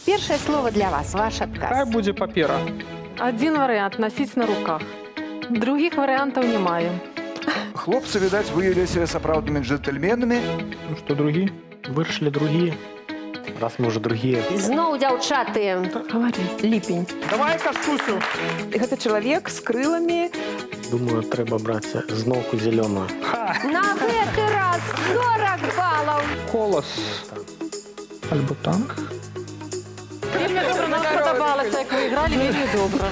Первое слово для вас, ваш отказ. Хай будзе папера. Один вариант – носить на руках. Других вариантов не маю. Хлопцы, відаць, выявіліся сапраўднымі джентльменамі. Ну что, другие? Вырашили другие. Раз мы уже другие. Зноў, дзяўчаты. Говори. Ліпень. Давай каскусю. Гэта чалавек з крыламі. Думаю, трэба браць зноўку зеленую. На гэты раз 40 баллов. Колос. Альбо танк. Вельмі добра, нам спадабалася, як вы ігралі, вельмі добра.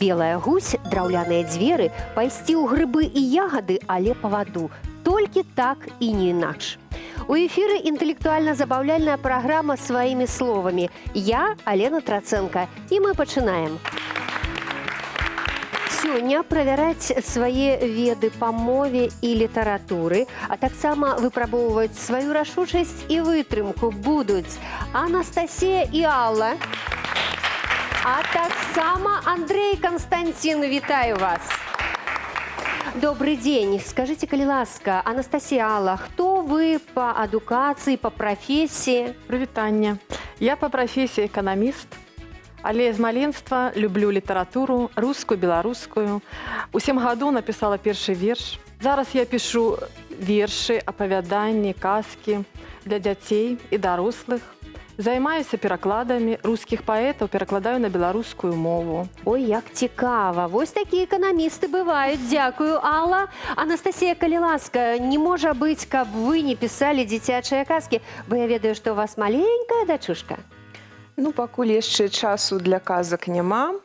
Белая гусь, драўляныя дзверы, пайсці ў грыбы і ягады, але па ваду. Толькі так і не інакш. У эфіры інтэлектуальна-забаўляльная праграма сваімі словамі. Я, Алена Трацэнка, і мы пачынаем. Сёння правяраць свае веды па мове і літаратуры, а таксама выпрабоўваць сваю рашучасць і вытрымку будуць Анастасія і Алла, а таксама Андрей и Константин. Вітаю вас. Добрый день. Скажите, калі ласка, Анастасія, Алла, хто вы по адукацыі, по профессии? Прывітанне. Я по профессии экономист, але з маленства люблю літаратуру, рускую, беларускую. У 7 гадоў написала першы верш. Зараз я пишу вершы, апавяданні, казкі для дзяцей і дарослых. Займаюся перакладамі рускіх паэтаў, перакладаю на беларускую мову. Ой, як цікава. Вось такія эканамісты бываюць. Дзякую, Алла. Анастасія, калі ласка, не можа быць, каб вы не пісалі дзіцячыя казкі, бо я ведаю, што у вас маленькая дачушка. Ну, пакуль яшчэ часу для казак няма.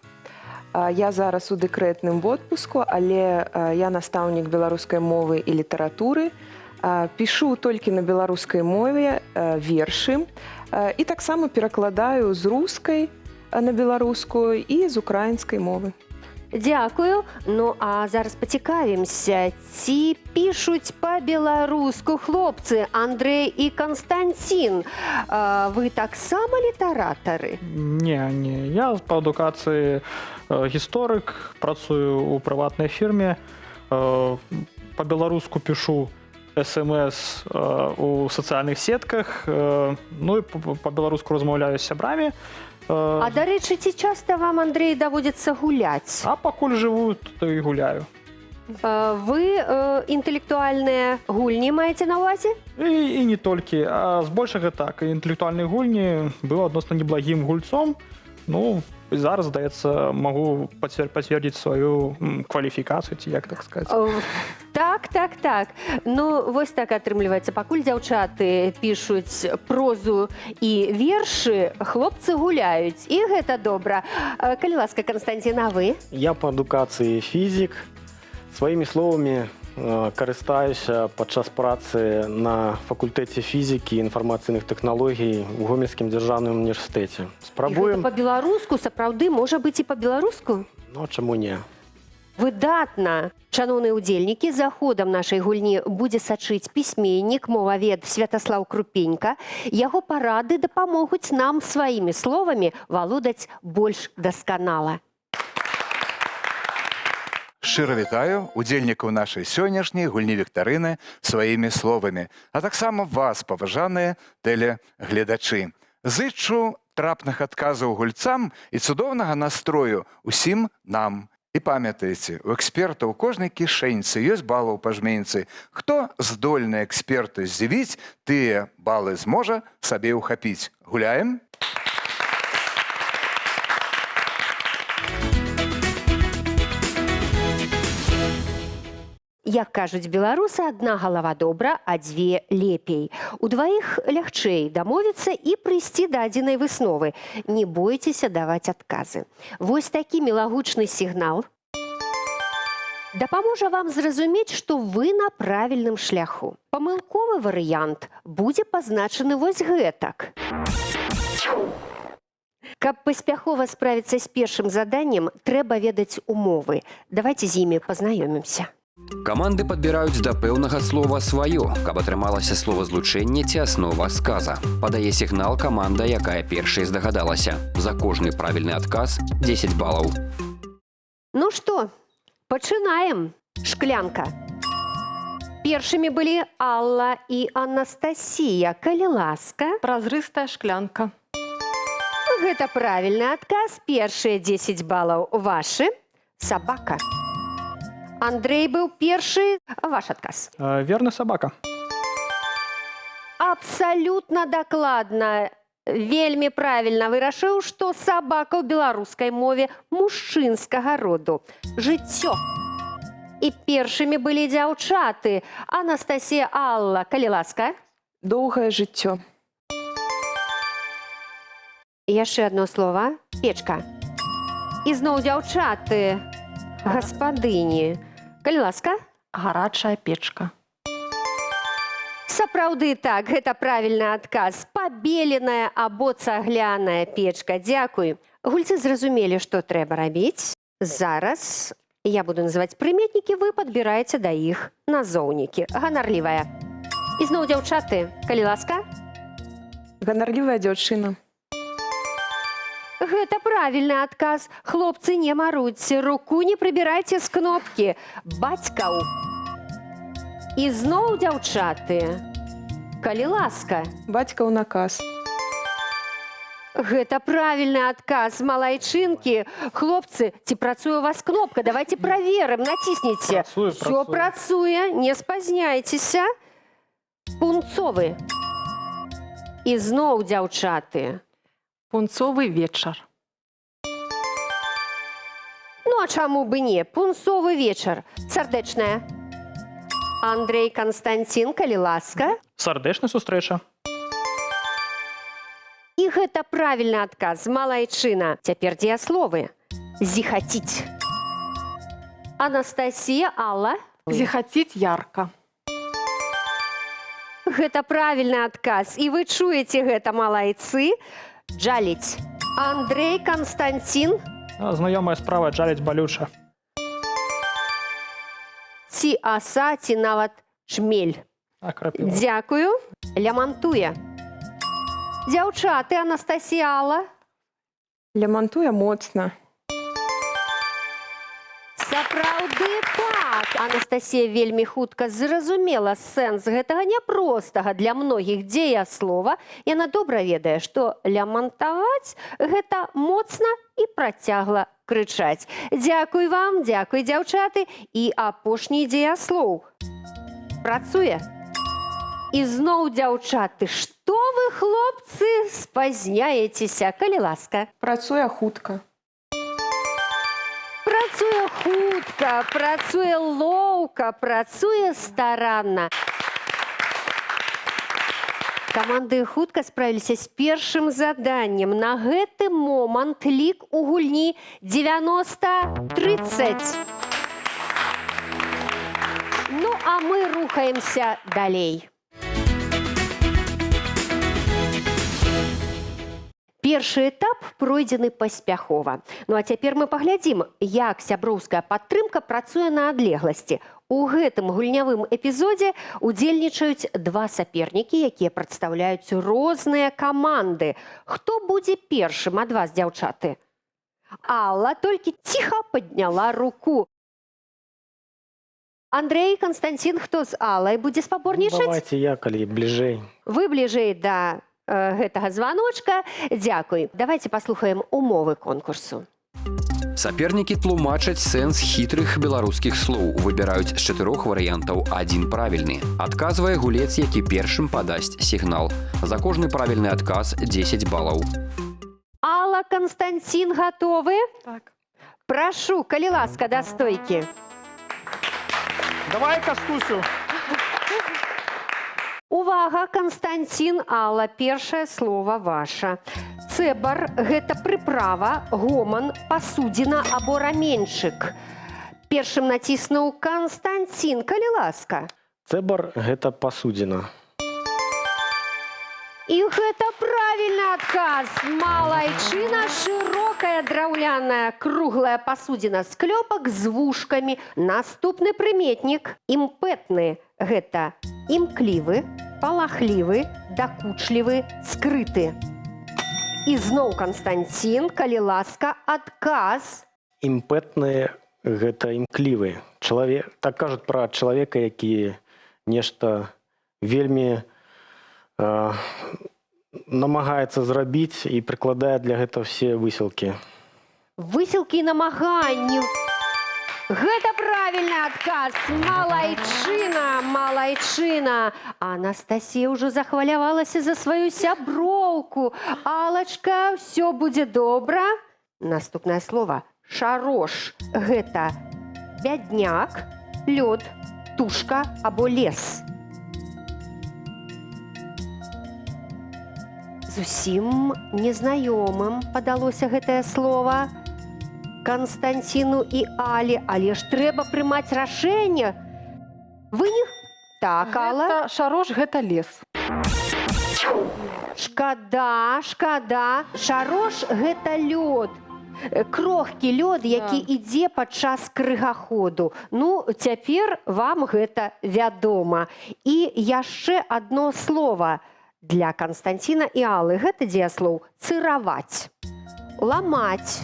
Я зараз у дэкрэтным водпуску, але я настаўнік беларускай мовы і літаратуры. Пішу толькі на беларускай мове вершы. І таксама перакладаю з рускай на беларускую і з украінскай мовы. Дзякую. Ну, а зараз пацікавімся, ці пішуць па-беларуску хлопцы Андрей і Константин. Вы таксама літаратары? Не. Я по адукацыі гісторык, працую ў прыватнай фірме. Па-беларуску пішу СМС у сацыяльных сетках, ну і па-беларуску размаўляю з сябрамі. А, дарэчы, ці часта вам, Андрей, даводзіцца гуляць? А пакуль жыву, то і гуляю. Вы інтэлектуальныя гульні маеце на ўвазе? І не толькі, а збольшага так. Інтэлектуальныя гульні быў адносна неблагім гульцом. Ну, і зараз, здаецца, магу пацвердзіць сваю кваліфікацыю, ці як так сказаць. Так. Ну, вось так атрымліваецца. Пакуль дзяўчаты пішуць прозу і вершы, хлопцы гуляюць. І гэта добра. Калі ласка, Константин, а вы? Я по адукацыі фізік. Сваімі словамі карыстаюся падчас працы на факультэце фізікі і інфармацыйных тэхналогій у Гомельскім дзяржаўным універсітэце. І Спрабуем... гэта па-беларуску, сапраўды, можа быць і па-беларуску? Ну, чаму не? Выдатна! Шаноўныя ўдзельнікі, за ходам нашай гульні будзе сачыць пісьменнік, мовавед Святаслаў Крупенька. Яго парады дапамогуць нам сваімі словамі валодаць больш дасканала. Шчыра вітаю удзельнікаў нашай сённяшняй гульні-віктарыны сваімі словамі, а таксама вас, паважаныя тэлегледачы. Зычу трапных адказаў гульцам і цудоўнага настрою усім нам. І памятайце, у эксперта ў кожнай кішэньцы ёсць балы ў пажменцы. Хто здольны эксперты здзівіць, тыя балы зможа сабе ўхапіць. Гуляем? Як кажуць беларусы, адна галава добра, а дзве лепей. Удваіх лягчэй дамовіцца і прыйсці да адзінай высновы. Не бойцеся даваць адказы. Вось такі мілагучны сігнал дапаможа вам зразумець, што вы на правільным шляху. Памылковы варыянт будзе пазначаны вось гэтак. Каб паспяхова справіцца з першым заданнем, трэба ведаць умовы. Давайце з імі пазнаёмімся. Каманды падбіраюць да пэўнага слова сваё, каб атрымалася словазлучэнне ці аснова сказа. Падае сігнал каманда, якая першай здагадалася. За кожны правільны адказ 10 балаў. Ну што, пачынаем. Шклянка. Першымі былі Алла і Анастасія. Калі ласка. Празрыстая шклянка. Гэта правільны адказ. Першыя 10 балаў вашы. Сабака. Андрей быў першы. Ваш адказ. Верны собака. Абсалютна дакладна. Вельмі правільна вырашыў, што сабака ў беларускай мове мужчынскага роду. Жыццё. І першымі былі дзяўчаты. Анастасія, Алла, калі ласка. Доўгае жыццё. Яшчэ одно слово. Печка. І зноў дзяўчаты. Гаспадыні. Калі ласка. Гарачая печка. Сапраўды так, гэта правільны адказ. Пабеленая або цагляная печка. Дзякуй. Гульцы зразумелі, што трэба рабіць. Зараз я буду называць прыметнікі, вы падбіраеце да іх назоўнікі. Ганарлівая. І зноў дзяўчаты, калі ласка. Ганарлівая дзяўчына. Гэта правільны адказ. Хлопцы, не марудзьце, руку не прыбірайце з кнопкі. Бацькаў. І зноў дзяўчаты. Калі ласка. Бацька ў наказ. Гэта правільны адказ. Малайчынкі. Хлопцы, ці працуе у вас кнопка? Давайте праверым, націсніце. Працуе, Всё працуе, не спазняйцеся. Пунцовы. І зноў дзяўчаты. Пунцовый вечар. Ну, а чаму бы не? Пунцовы вечар. Сардэчная. Андрей, Константин, калі ласка. Сардэчная сустрэча. І гэта правільны адказ. Малайчына. Цяпер дзеясловы. Зіхаціць. Анастасія, Алла. Зихотеть ярко. Гэта правільны адказ. І вы чуеце гэта, малайцы. Джаліць. Андрей, Константин. Знаёмая справа джаліць балюча. Ці аса, ці нават шмель. Крапіва. Дзякую. Лямантуе. Дзяўчаты, Анастасія, Алла. Лямантуе моцна. Сапраўды так. Анастасія вельмі хутка зразумела сэнс гэтага няпростага для многіх дзеяслова. Яна добра ведае, што лямантаваць гэта моцна і працягла крычаць. Дзякуй вам, дзякуй, дзяўчаты. І апошні дзеяслоў. Працуе. І зноў дзяўчаты. Што вы, хлопцы, спазняецеся, калі ласка? Працуе хутка. Працуе хутка, працуе лоўка, працуе старанна. Каманды хутка справіліся з першым заданнем. На гэты момант лік у гульні 90-30. Ну, а мы рухаемся далей. Першы этап пройдзены паспяхова. Ну а цяпер мы паглядзім, як сяброўская падтрымка працуе на адлегласці. У гэтым гульнявым эпізодзе удзельнічаюць два сапернікі, якія прадстаўляюць розныя каманды. Хто будзе першым ад вас, дзяўчаты? Алла толькі ціха падняла руку. Андрей, Константин, хто з Аллай будзе спаборнічаць? Давайте я, калі бліжэй. Вы бліжэй да гэтага званочка. Дзякуй. Давайте паслухаем умовы конкурсу. Сапернікі тлумачаць сэнс хітрых беларускіх слоў. Выбіраюць з 4 варыянтаў адзін правільны. Адказвае гулец, які першым падасць сігнал. За кожны правільны адказ 10 балаў. Алла, Константин, гатовы? Так. Прашу, калі ласка, да стойкі. Давай, Кастусю. Увага, Константин, Алла, першае слово ваша. Цэбар – гэта прыправа, гоман, пасудзіна або раменьчык. Першым націснуў Константин, калі ласка. Цэбар – гэта пасудзіна. І гэта правільны адказ. Малайчына, шырокая драўляная круглая пасудзіна з клёпак з вушкамі. Наступны прыметнік – імпэтны. Гэта імклівы, палахлівы, дакучлівы, скрыты. І зноў, Константин, калі ласка, адказ. Імпэтны – гэта імклівы. Так кажуць пра чалавека, які нешта вельмі намагаецца зрабіць і прыкладае для гэтага все высілкі. Высілкі і намаганні. Гэта правільны адказ. Малайчына, малайчына. Анастасія ўжо захвалявалася за сваю сяброўку. Алачка, ўсё будзе добра. Наступнае слово. Шарош. Гэта бядняк, лёд, тушка або лес. Зусім незнаёмым падалося гэтае слово Констанціну і Алі, але ж трэба прымаць рашэнне. Вынік? Так, Алла. Гэта шарош, гэта лес. Шкада, шкада. Шарош гэта лёд. Крохкі лёд, які ідзе падчас крыгаходу. Ну, цяпер вам гэта вядома. І яшчэ адно слово для Констанціна і Аллы. Гэта дзеяслоў цыраваць, ламаць,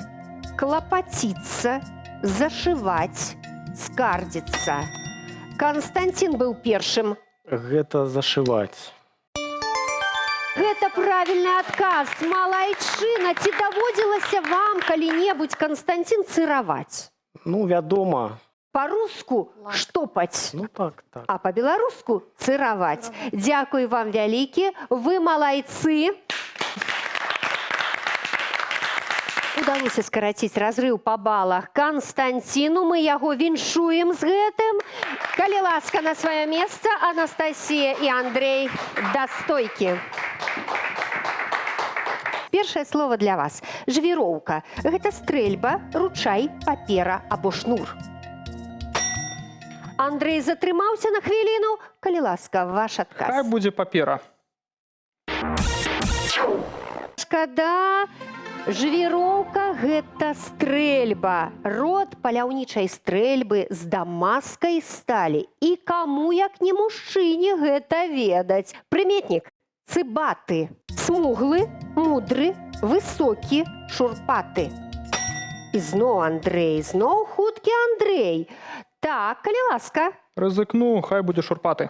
клапаціцца, зашываць, скардзіцца. Константин быў першым. Гэта зашываць. Гэта правільны адказ. Малайчына, ці даводзілася вам калі-небудзь, Константин, цыраваць? Ну, вядома. Па-руску штопаць. Ну, так, так. А па-беларуску цыраваць. Дзякуй вам вялікі. Вы малайцы. Удалося скараціць разрыў па балах Константину. Мы яго віншуем з гэтым. Калі ласка, на сваё месца, Анастасія і Андрэй, да стойкі. Першае слово для вас. Жвіроўка. Гэта стрэльба, ручай, папера або шнур. Андрэй затрымаўся на хвіліну. Калі ласка, ваш адказ. Хай будзе папера. Шкада. Жвіроўка – гэта стрэльба. Род паляўнічай стрэльбы з дамасскай сталі. І каму, як не мужчыне, гэта ведаць. Прыметнік – цыбаты. Смуглы, мудры, высокі, шурпаты. І зноў Андрэй, зноў хуткі Андрэй. Так, калі ласка. Рызыкну, хай будзе шурпаты.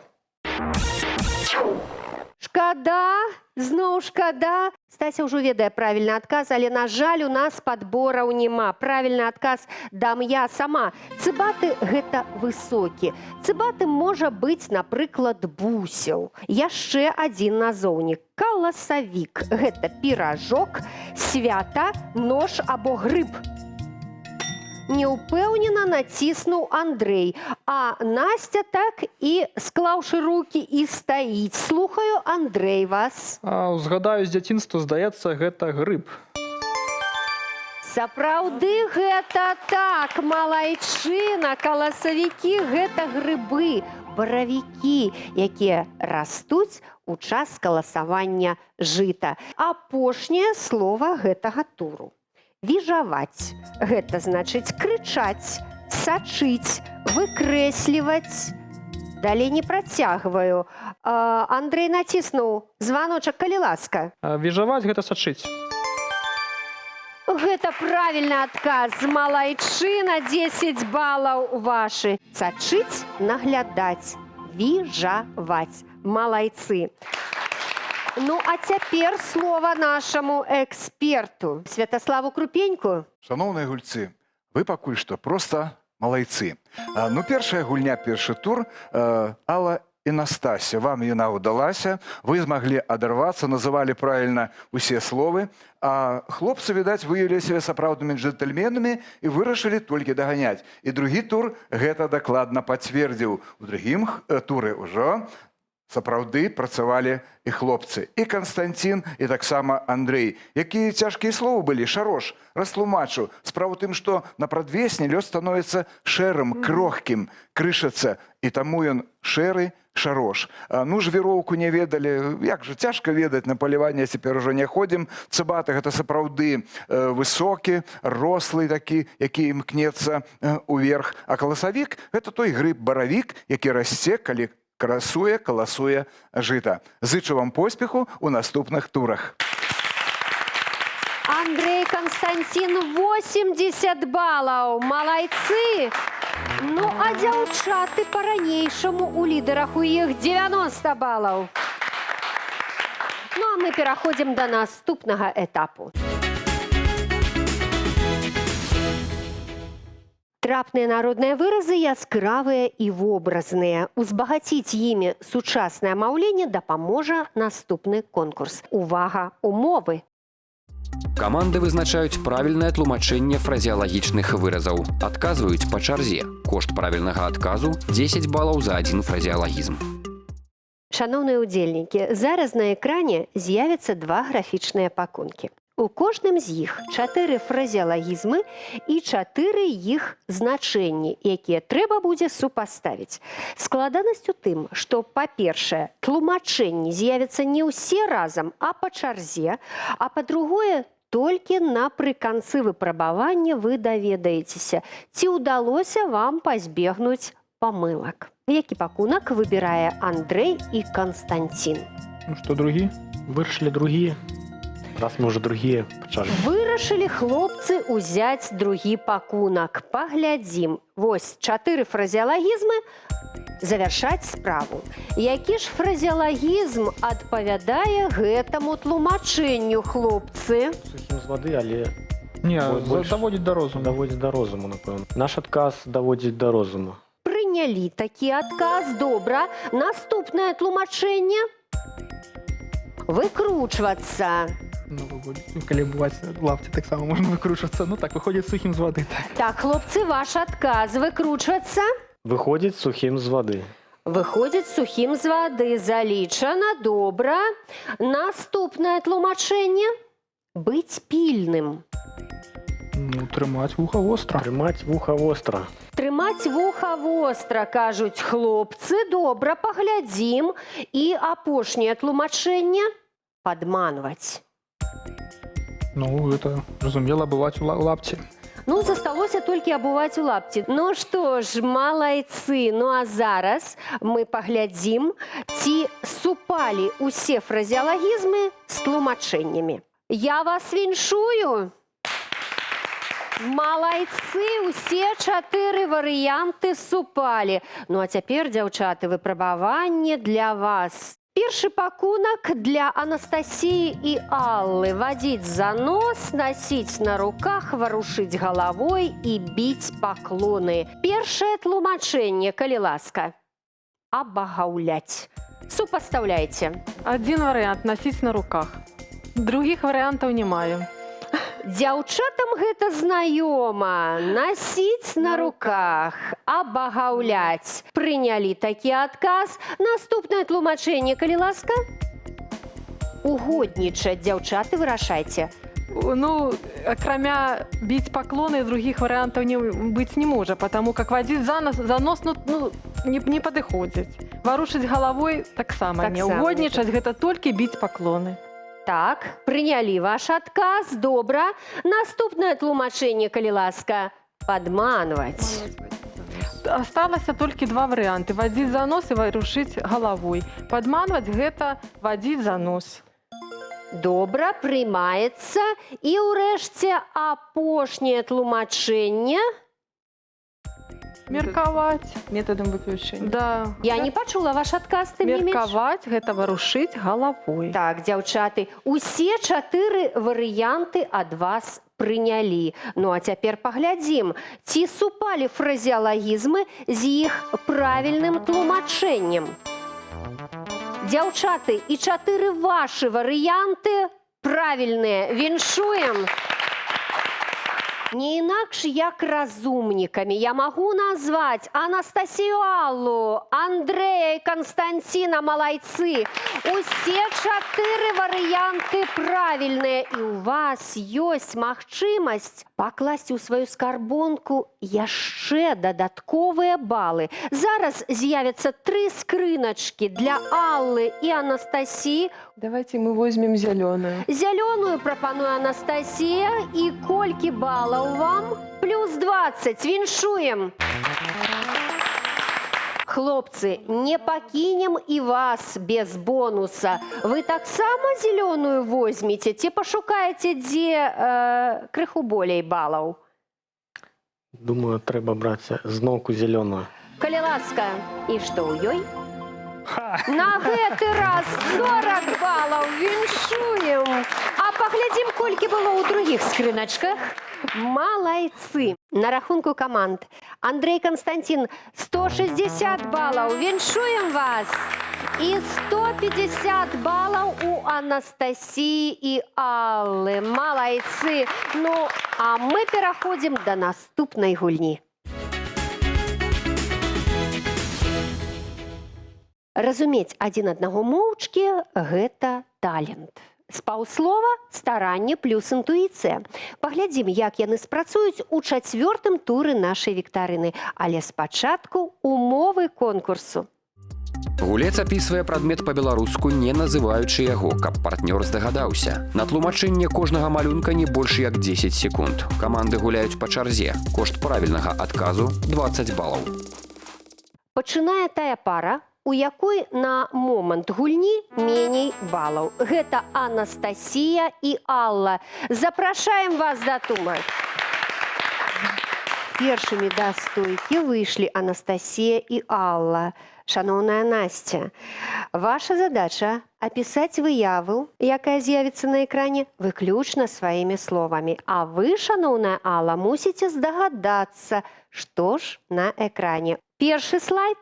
Шкада, зноў шкада. Стася ўжо ведае правільны адказ, але, на жаль, у нас падбораў няма. Правільны адказ дам я сама. Цыбаты – гэта высокі. Цыбаты можа быць, напрыклад, бусел. Яшчэ адзін назоўнік. Каласавік – гэта піражок, свята, нож або грыб. Неўпэўнена націснуў Андрэй, а Настя так і, склаўшы рукі, і стаіць. Слухаю, Андрэй, вас. Згадаю з дзяцінства, здаецца, гэта грыб. Сапраўды гэта так, малайчына. Каласавікі – гэта грыбы, баравікі, якія растуць у час каласавання жыта. Апошняе слово гэтага туру. Віжаваць. Гэта значыць крычаць, сачыць, выкрэсліваць. Далей не працягваю. Андрэй націснуў званочак, калі ласка. Віжаваць – гэта сачыць. Гэта правільны адказ. Малайчына, 10 балаў вашы. Сачыць, наглядаць, віжаваць. Малайцы. Ну, а цяпер слова нашаму эксперту. Святаславу Крупеньку. Шановныя гульцы, вы пакуль што проста малайцы. Ну, першая гульня, першы тур. Алла і Настасія, вам яна ўдалася. Вы змаглі адарвацца, называлі правільна усе словы. А хлопцы, відаць, выявілі сябе сапраўднымі джентльменамі і вырашылі толькі даганяць. І другі тур гэта дакладна пацвердзіў. У другім туры ўжо сапраўды працавалі і хлопцы. І Константин, і таксама Андрэй. Якія цяжкія словы былі? Шарош, растлумачу. Справа ў тым, што на прадвесні лёд становіцца шэрым, крохкім, крышацца. І таму ён шэры, шарош. Ну, жвіроўку не ведалі. Як жа, цяжка ведаць, на паляванне цяпер ужо не ходзім. Цыбаты – гэта сапраўды высокі, рослы такі, які імкнецца ўверх. А каласавік – гэта той грыб-баравік, які расце, калі каласуе жыта. Зычу вам поспеху ў наступных турах. Андрэй, Константин, 80 балаў. Малайцы! Ну, а дзяўчаты па-ранейшаму у лідарах, у іх 90 балаў. Ну, а мы мы пераходзім да наступнага этапу. Трапныя народныя выразы яскравыя і вобразныя. Узбагаціць імі сучаснае маўленне дапаможа наступны конкурс. Увага, умовы! Каманды вызначаюць правільнае тлумачэнне фразеалагічных выразаў. Адказваюць па чарзе. Кошт правільнага адказу – 10 балаў за адзін фразеалагізм. Шановныя ўдзельнікі, зараз на экране з'явяцца два графічныя пакункі. У кожным з іх 4 фразеалагізмы і 4 іх значэнні, якія трэба будзе супаставіць. Складанасць у тым, што, па-першае, тлумачэнні з'явяцца не ўсе разам, а па чарзе, а па-другое, толькі напрыканцы выпрабавання вы даведаецеся, ці ўдалося вам пазбегнуць памылак. Які пакунак выбірае Андрэй і Константин? Ну што, другі? Вырашылі другие. Раз мы уже другие почали. Вырашылі хлопцы ўзяць другі пакунак. Паглядзім. Вось 4 фразеалагізмы, завяршаць справу. Які ж фразеалагізм адпавядае гэтаму тлумачэнню, хлопцы? Сухим з воды, але Не, больше даводзіць да розуму. даводзіць до розуму, напэўна. Наш адказ даводзіць до розуму. Прынялі такі адказ. Добра. Наступнае тлумачэнне. Выкручвацца. Ну, калі бываць лапці, таксама можна выкручвацца. Ну так, выходзіць сухім з вады. Так, хлопцы, ваш адказ. Выкручвацца. Выходзіць сухим з воды. Выходзіць сухім з вады. Залічана. Добра. Наступнае тлумачэнне. Быць пільным. Ну, трымаць вуха востра. Трымаць вуха востра. Трымаць вуха востра, кажуць хлопцы. Добра, паглядзім. І апошняе тлумачэнне. Падманваць. Ну, это, зразумела, бываць у лапці. Ну, засталося толькі абуваць у лапці. Ну што ж, малайцы. Ну а зараз мы паглядзім, ці супалі ўсе фразеалагізмы з тлумачэннямі. Я вас віншую. Малайцы, усе 4 варыянты супалі. Ну а цяпер, дзяўчаты, выпрабаванне для вас. Першы пакунак для Анастасіі і Аллы. Вадзіць за нос, насіць на руках, варушыць галавой і біць паклоны. Першае тлумачэнне, калі ласка. Абагаўляць. Супастаўляйце. Один вариант – носить на руках. Других вариантов не маю. Дзяўчатам гэта знаёма. Насіць на руках, абагаўляць. Прынялі такі адказ. Наступнае тлумачэнне, калі ласка. Угоднічаць, дзяўчаты, вырашайце. Ну, кроме бить поклоны, других вариантов быть не может, потому как водить за нос не подыходит. Ворушить головой так само не. Угодничать – это только бить поклоны. Так, прынялі ваш адказ. Добра. Наступнае тлумачэнне, калі ласка. Падманваць. Осталось только два варианта. Водить за нос и ворушить головой. Подманывать – это водить за нос. Добра, прымаецца. І ўрэшце апошняе тлумачэнне. Мерковать. Методом выключения. Да. Я не пачула ваш адказ, ты мне Мерковать – это ворушить головой. Так, дзяўчаты, усе 4 варыянты ад вас прынялі. Ну а цяпер паглядзім, ці супалі фразеалагізмы з іх правільным тлумачэннем. Дзяўчаты, і 4 вашы варыянты правільныя. Віншуем! Не інакш, як разумнікамі я магу назваць Анастасію, Аллу, Андрэя і Константина, малайцы. Усе 4 варыянты правільныя, і у вас ёсць магчымасць пакласці ў сваю скарбонку яшчэ дадатковыя балы. Зараз з'явяцца 3 скрыначкі для Аллы і Анастасіі. Давайте мы возьмем зеленую. Зялёную прапануе Анастасія. І колькі балаў вам? Плюс 20. Віншуем. Хлопцы, не пакінем і вас без бонуса. Вы таксама зялёную возьмеце, ці пашукаеце, дзе крыху болей балаў? Думаю, трэба браць зноўку зеленую. Калі ласка, і што ў ёй? Ха! На гэты раз 40 балаў віншуем. А паглядзім, колькі было ў другіх скрыначках. Малайцы. На рахунку каманд. Андрей, Константин, 160 балаў. Віншуем вас. І 150 балаў у Анастасіі і Аллы. Малайцы. Ну, а мы пераходзім да наступнай гульні. Разумець адзін аднаго моўчкі – гэта талент. З паўслова – старанне плюс інтуіцыя. Паглядзім, як яны спрацуюць у чацвёртым туры нашай віктарыны. Але спачатку умовы конкурсу. Гулец апісвае прадмет па-беларуску, не называючы яго, каб партнёр здагадаўся. На тлумачэнне кожнага малюнка не больш як 10 секунд. Каманды гуляюць па чарзе. Кошт правільнага адказу – 20 балаў. Пачынае тая пара, у якой на момант гульні меней балаў. Гэта Анастасія і Алла. Запрашаем вас да тумбы. Першымі да стойкі выйшлі Анастасія і Алла. Шановная Настя, ваша задача – апісаць выяву, якая з'явіцца на экране, выключна сваімі словамі. А вы, шановная Алла, мусіце здагадацца, што ж на экране. Першы слайд.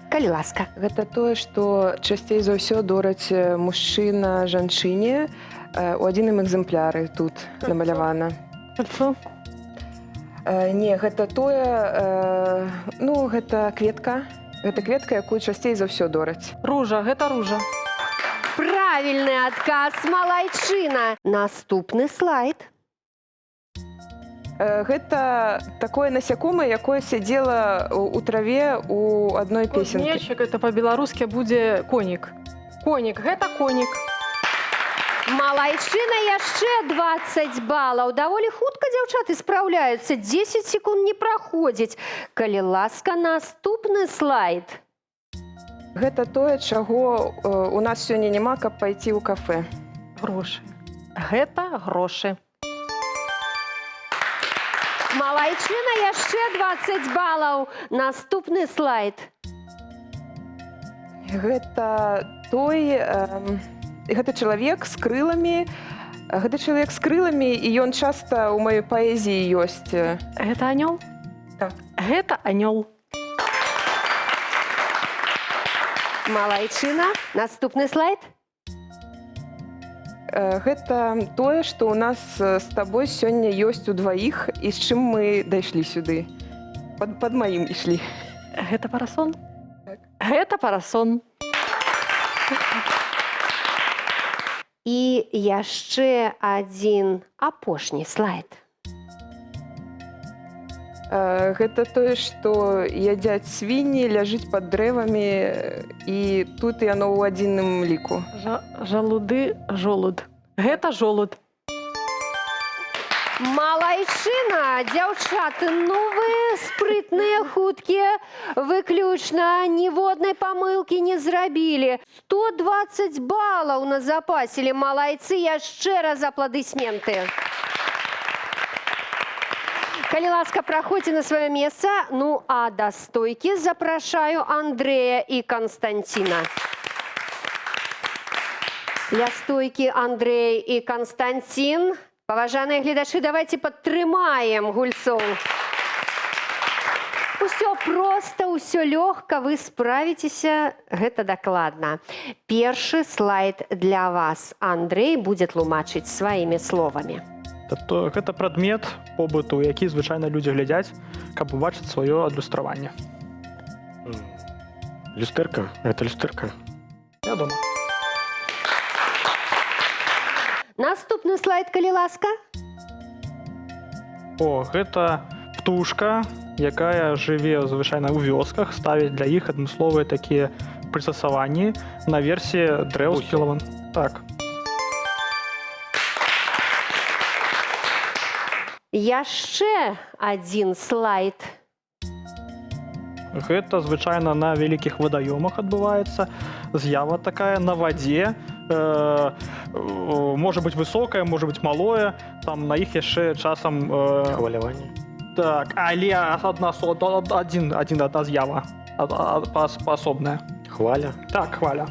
Калі ласка. Гэта тое, што часцей за ўсё дораць мужчына жанчыне. У адзіным экземпляры тут намалявана. Кольцо? Не, гэта тое, гэта кветка. Гэта кветка, якую часцей за ўсё дораць. Ружа, гэта ружа. Правільны адказ, малайчына. Наступны слайд. Гэта такое насякомае, якое сядзела ў траве ў адной песенкі. Кузнечык, это па-беларускі будзе конік. Конік, гэта конік. Малайчына яшчэ 20 балаў. Даволі хутка дзяўчаты спраўляюцца. 10 секунд не праходзіць. Калі ласка, наступны слайд. Гэта тое, чаго у нас сёння няма, каб пайти ў кафэ. Грошы. Гэта грошы. Малайчына яшчэ 20 балаў. Наступны слайд. Гэта той... Гэта чалавек з крыламі. Гэта чалавек з крыламі, і ён часта ў маёй паэзіі ёсць. Гэта анёл? Так. Гэта анёл. Малайчына. Наступны слайд. Гэта тое, што ў нас з табой сёння ёсць удваіх, і з чым мы дайшлі сюды. Пад маім ішлі. Гэта парасон? Так. Гэта парасон. І яшчэ адзін апошні слайд. Гэта тое, што ядзяць свінні, ляжыць пад дрэвамі, і тут яно ў адзіным ліку. Жалуды, жолуд. Гэта жолуд. Малайчына, дзяўчаты, ну вы спрытныя, хуткія, выключна ніводнай памылкі не зрабілі. 120 балаў назапасілі. Малайцы, яшчэ раз апладысменты. Калі ласка, праходзьце на сваё месца. Ну, а да стойкі запрашаю Андрэя і Константина. Для стойкі Андрей і Константин. Паважаныя гледачы, давайте падтрымаем гульцоў. Усё проста, усё лёгка, вы справіцеся, гэта дакладна. Першы слайд для вас. Андрей будзе тлумачыць сваімі словамі. Гэта прадмет побыту, які звычайна людзі глядзяць, каб убачыць сваё адлюстраванне. Люстэрка? Гэта люстэрка? Вядома. Наступны слайд, калі ласка. Гэта птушка, якая жыве звычайна ў вёсках, ставіць для іх адмысловыя такія прыстасаванні на версе дрэў спілаван. Так. Яшчэ адзін слайд. Гэта звычайна на вялікіх вадаёмах адбываецца. З'ява такая на вадзе. Можа быць высокае, можа быць малое. Там на іх яшчэ часам... Хваляванне. Так, але адна з'ява. паасобнае. Хваля. Так, хваля.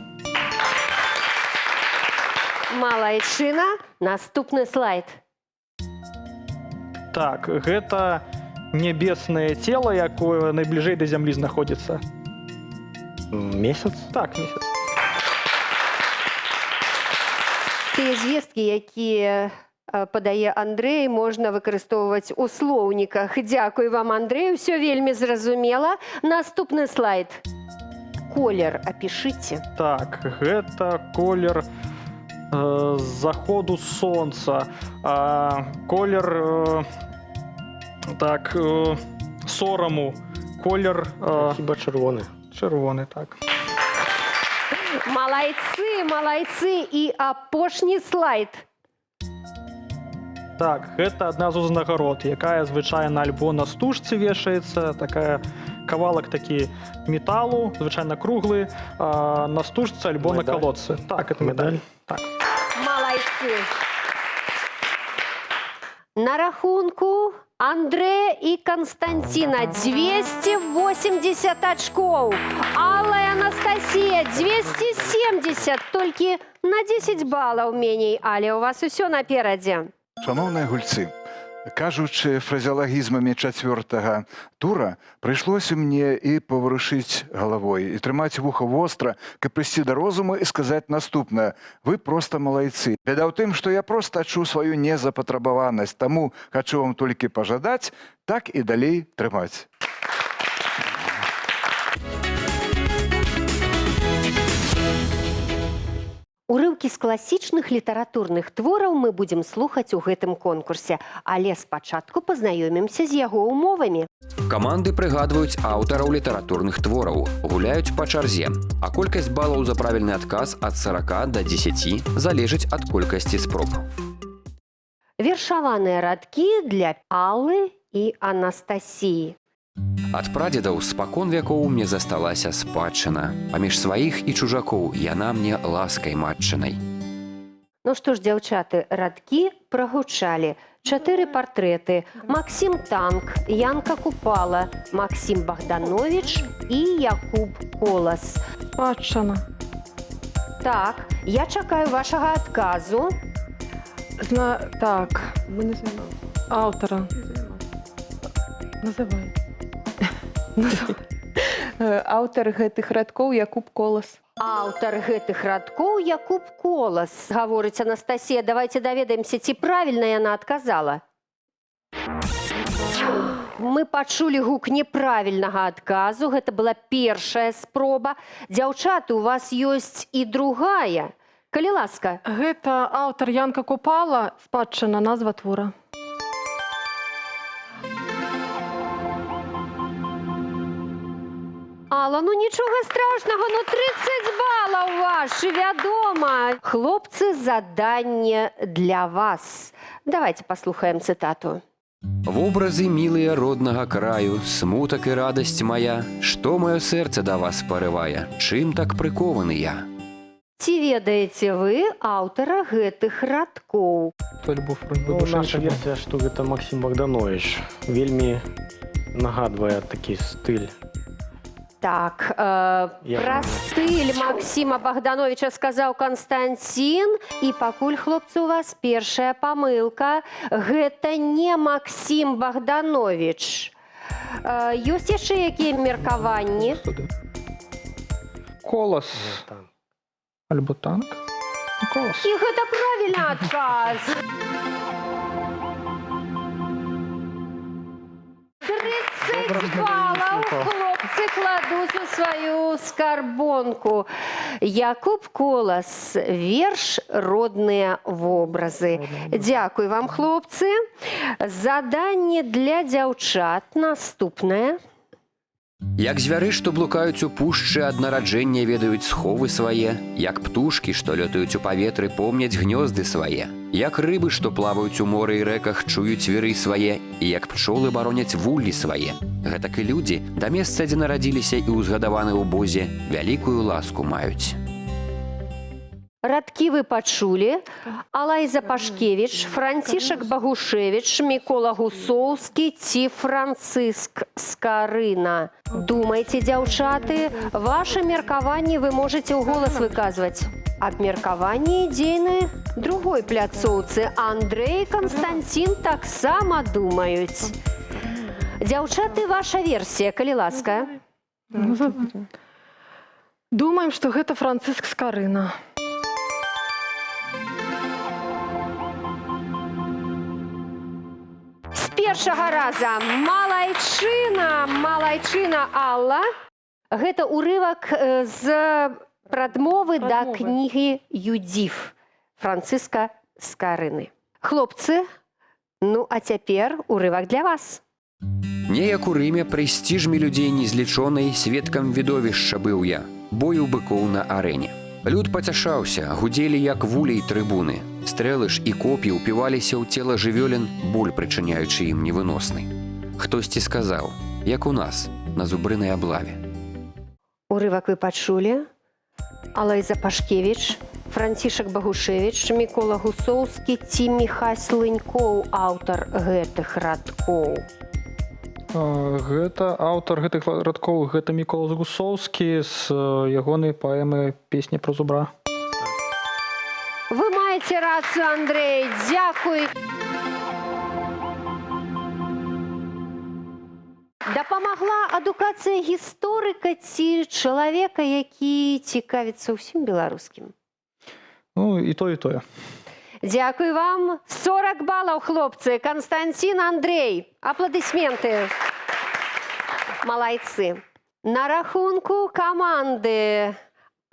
Малайчына. Наступны слайд. Так, гэта нябеснае цела, якое найбліжэй да зямлі знаходзіцца. Месяц. Так, месяц. Тыя звесткі, якія падае Андрэй, можна выкарыстоўваць у слоўніках. Дзякуй вам, Андрэй, усё вельмі зразумела. Наступны слайд. Колер апішыце. Так, гэта колер заходу сонца. Колер сораму. Колер Хіба чырвоны. чырвоны, так. Малайцы. І апошні слайд. Так, гэта адна з узнагарод, якая звычайна альбо на стужцы вешаецца, такая кавалак такі металу, звычайна круглы, на стужцы альбо на Медаль. калодцы. Так, это медаль. Так. Малайцы. На рахунку Андрэя і Канстанціна 280 ачкоў. Алла і Анастасія 270, толькі на 10 балаў меней. Але у вас усё наперадзе. Шановныя гульцы, кажучы фразеалагізмамі чацвёртага тура, прыйшлося мне і паварушыць галавой, і трымаць вуха востра, каб прыйсці да розуму і сказаць наступнае: вы проста малайцы. Бяда ў тым, што я проста адчуў сваю незапатрабаванасць, таму хачу вам толькі пажадаць, так і далей трымаць. Урыўкі з класічных літаратурных твораў мы будзем слухаць у гэтым конкурсе, але спачатку пазнаёмімся з яго умовамі. Каманды прыгадваюць аўтараў літаратурных твораў, гуляюць па чарзе, а колькасць балаў за правільны адказ ад 40 да 10 залежыць ад колькасці спроб. Вершаваныя радкі для Аллы і Анастасіі. Ад прадзедаў спакон вякоў мне засталася спадчына. Паміж сваіх і чужакоў яна мне ласкай матчынай. Ну што ж, дзяўчаты, радкі прагучалі. 4 партрэты. Максім Танк, Янка Купала, Максім Богданович і Якуб Колас. Спадчына. Так, я чакаю вашага адказу. Так. Аўтара. Называй. Аўтар гэтых радкоў Якуб Колас. Аўтар гэтых радкоў Якуб Колас. Гаворыць Анастасія, давайте даведаемся, ці правільна яна адказала. Мы пачулі гук неправільнага адказу. Гэта была першая спроба. Дзяўчаты, у вас ёсць і другая. Калі ласка. Гэта аўтар Янка Купала, спадчына, назва твора. Алла, ну нічога страшнага, ну 30 балаў вашы, вядома. Хлопцы, заданне для вас. Давайте паслухаем цытату. Вобразы мілыя роднага краю, смутак і радасць мая, што маё сэрца да вас парывае, чым так прыкованы я? Ці ведаеце вы аўтара гэтых радкоў? Наша версія, што гэта Максім Богданович. Вельмі нагадвае такі стыль. Так, пра стыль Максіма Богдановича сказаў Канстанцін, і пакуль, хлопцы, у вас першая памылка. Гэта не Максім Богданович. Ёсць яшчэ якія меркаванні? Колас. Альбо танк. Колас. І гэта правільны адказ. 30 балаў хлопцы кладуць у сваю скарбонку. Якуб Колас, верш «Родныя вобразы». Дзякуй вам, хлопцы. Заданне для дзяўчат наступнае. Як звяры, што блукаюць у пушчы, ад нараджэння ведаюць сховы свае, як птушкі, што лётаюць у паветры, помняць гнёзды свае, як рыбы, што плаваюць у моры і рэках, чуюць віры свае, і як пчолы бароняць вуллі свае. Гэтак і людзі да месца, дзе нарадзіліся і ўзгадаваны ў бозе, вялікую ласку маюць. Радкі вы пачулі. Алайза Пашкевіч, Францішак Багушевіч, Мікола Гусоўскі ці Францыск Скарына. Думайце, дзяўчаты, ваша меркаванне вы можаце ў голас выказваць. Абмеркаванне ідзе на другой пляцоўцы. Андрэй, Канстанцін таксама думаюць. Дзяўчаты, ваша версія, калі ласка. Думаем, што гэта Францыск Скарына. З першага раза. Малайчына, Алла. Гэта урывак з прадмовы да кнігі «Юдзіф» Францыска Скарыны. Хлопцы, ну а цяпер урывак для вас. Неяк у Рыме прэстыжмі людзей незлічонай сведкам відовішча быў я, бою быкоў на арэне. Люд пацяшаўся, гудзелі як вулей трыбуны. Стрэлы ж і коп'і ўпіваліся ў цела жывёлін, боль прычыняючы ім невыносны. Хтосьці сказаў, як у нас, на зубрынай аблаве. Урывак вы пачулі. Алайза Пашкевіч, Францішак Багушевіч, Мікола Гусоўскі ці Міхась Лынькоў, аўтар гэтых радкоў. Гэта аўтар гэтых радкоў, гэта Мікола Гусоўскі з ягонай паэмы «Песня пра зубра». Вы маеце рацыю, Андрэй, дзякуй. Дапамагла адукацыя гісторыка ці чалавека, які цікавіцца ўсім беларускім? Ну, і тое. Дзякуй вам. 40 балаў, хлопцы. Канстанцін, Андрэй. Апладысменты. Малайцы. На рахунку каманды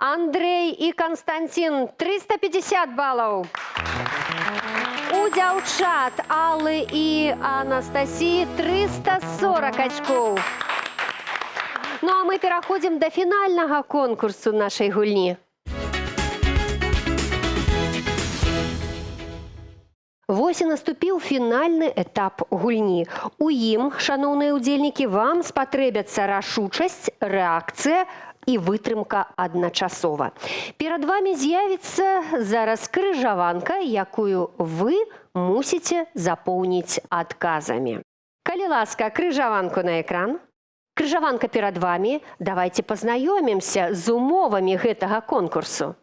Андрэй і Канстанцін 350 балаў. У дзяўчат Аллы і Анастасіі 340 ачкоў. Ну а мы пераходзім да фінальнага конкурсу нашай гульні. Вось і наступіў фінальны этап гульні. У ім, шаноўныя ўдзельнікі, вам спатрэбяцца рашучасць, рэакцыя і вытрымка адначасова. Перад вамі з'явіцца зараз крыжаванка, якую вы мусіце запоўніць адказамі. Калі ласка, крыжаванку на экран. Крыжаванка перад вамі. Давайце пазнаёмімся з умовамі гэтага конкурсу.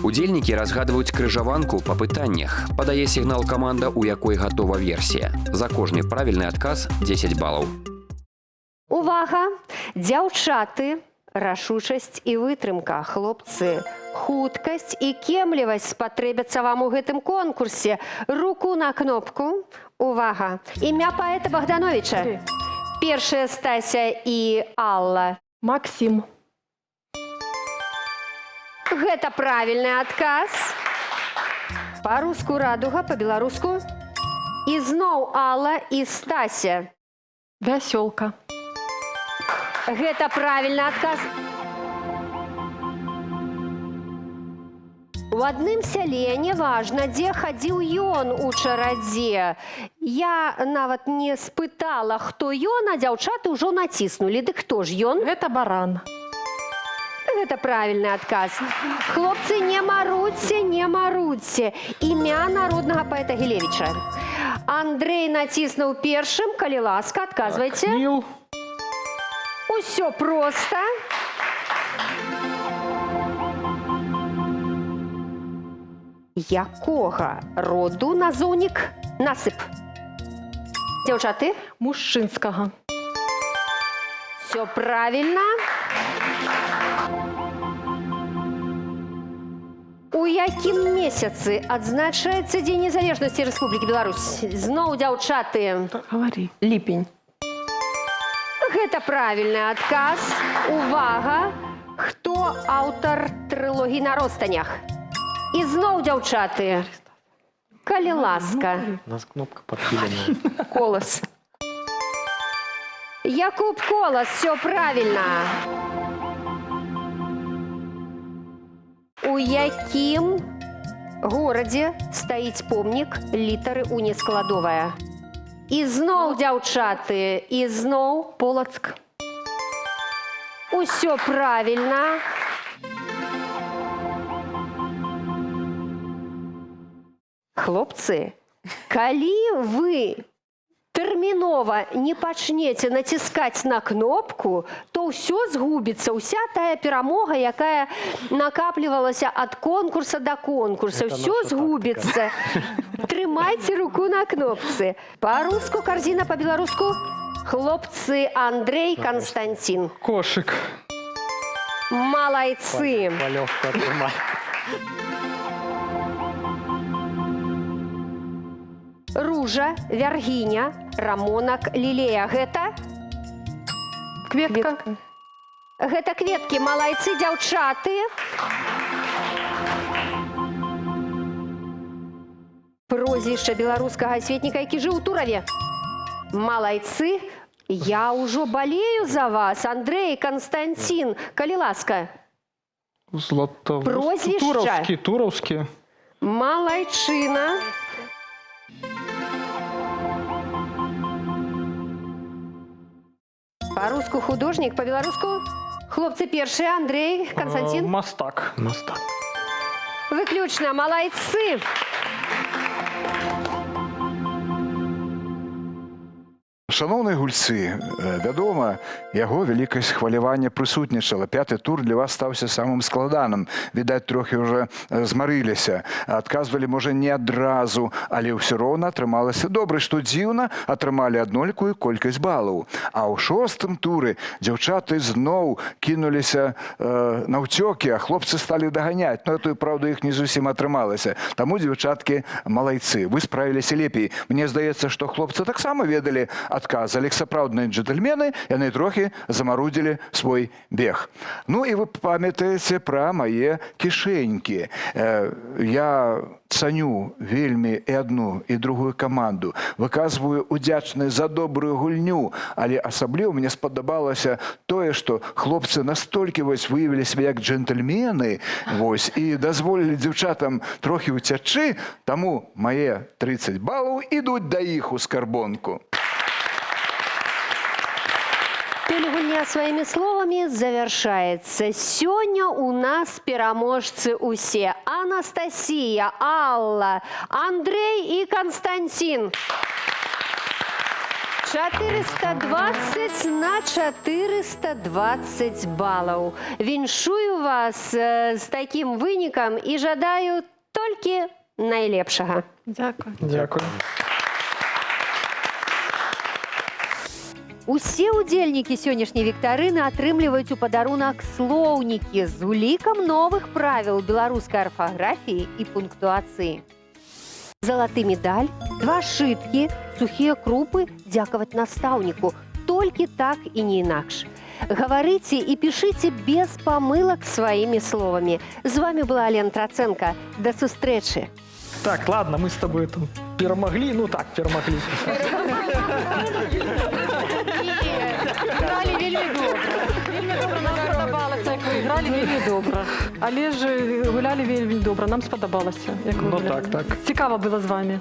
Удзельнікі разгадваюць крыжаванку па пытаннях. Падае сігнал каманда, у якой гатова версія. За кожны правільны адказ 10 балаў. Увага! Дзяўчаты, рашучасць і вытрымка. Хлопцы, хуткасць і кемлівасць спатрэбяцца вам у гэтым конкурсе. Руку на кнопку. Увага! Імя паэта Богдановича. Першая Стася і Алла. Максим. Гэта правільны адказ. Па-руску радуга, па-беларуску. І зноў Алла і Стася. Вясёлка. Гэта правільны адказ. У адным сяле, неважна, дзе хадзіў ён у чарадзе. Я нават не спытала, хто ён, а дзяўчаты ўжо націснулі. Дык хто ж ён? Гэта баран. Гэта правільны адказ. Хлопцы, не марудзьце. Імя народнага паэта Гілевіча. Андрэй націснуў першым. Калі ласка, адказвайце. Ніл. Усё проста. Якога роду назоўнік насып? Дзяўчаты? Мужчынскага. Всё правильно. У якім месяцы адзначаецца Дзень незалежнасці Рэспублікі Беларусь? Зноў дзяўчаты. Говори. Ліпень. Гэта правільны адказ. Увага! Хто аўтар трылогіі на ростанях? І зноў дзяўчаты. Калі ласка. У нас кнопка подпиленная. Колас. Якуб Колас, все правильно. У якім горадзе стаіць помнік літары унескладовая? І зноў дзяўчаты, і зноў Полацк. Усё правильно. Хлопцы, калі вы тэрмінова не пачнеце націскаць на кнопку, то ўсё згубіцца, уся тая перамога, якая накаплівалася ад конкурса да конкурса, Это ўсё наша згубіцца. Трымайце руку на кнопцы. Па-руску карзіна, па-беларуску. Хлопцы, Андрей, Константин. Кошик. Малайцы. Полегку отжимать. Ружа, Вяргіня, Рамонак, Лілея. Гэта? Кветка. Гэта кветкі, малайцы, дзяўчаты. Прозвішча беларускага асветніка, які жыў у Тураве. Малайцы, я ўжо балею за вас, Андрей, Константин, калі ласка. Златовласки. Прозвішча. Туровский. Малайчына. По-руску художнік, по-беларуску? Хлопцы першыя, Андрей, Константин. Мастак. Мастак. Выключна, малайцы. Шановныя гульцы, вядома, яго вялікасць хвалявання прысутнічала. 5-й тур для вас стаўся самым складаным. Відаць, трохі ўжо змарыліся. Адказвалі, можа, не адразу, але ўсё роўна атрымалася добра, што дзіўна, атрымалі аднолькую колькасць балаў. А ў 6-м туры дзяўчаты зноў кінуліся на ўцёкі, а хлопцы сталі даганяць. Ну, это, праўда, іх не зусім атрымалася. Таму, дзяўчаткі, малайцы, вы справіліся лепей. Мне здаецца, што хлопцы таксама ведалі адказ, але сапраўдныя джентльмены, яны трохі замарудзілі свой бег. Ну і вы памятаеце пра мае кішэнькі. Я цаню вельмі і адну, і другую каманду. Выказваю удзячнасць за добрую гульню, але асабліва мне спадабалася тое, што хлопцы настолькі выявілі сябе як джентльмены і дазволілі дзяўчатам трохі ўцячы, таму мае 30 балаў ідуць да іх у скарбонку. Телегульня своими словами завершается. Сегодня у нас переможцы усе. Анастасия, Алла, Андрей и Константин. 420 на 420 баллов. Віншую вас с таким вынікам и жадаю толькі найлепшага. Дякую. Дякую. Усе удзельнікі сённяшняй віктарыны атрымліваюць у падарунак слоўнікі з улікам новых правіл беларускай арфаграфіі і пунктуацыі. Залаты медаль, 2 шыткі, сухія крупы дзякаваць настаўніку. Толькі так і не інакш. Гаварыце і пішыце без памылак сваімі словамі. З вами была Алена Траценко. До сустрэчы. Так, ладно, мы с тобой там перемогли. Ну так, перемогли. Гралі вельмі добра. Вельмі добра нам спадабалася, як ви гралі вельмі добра. Але ж гулялі вельмі добра, нам спадабалася, як ви Ну гулялі. так. Цікаво було з вами.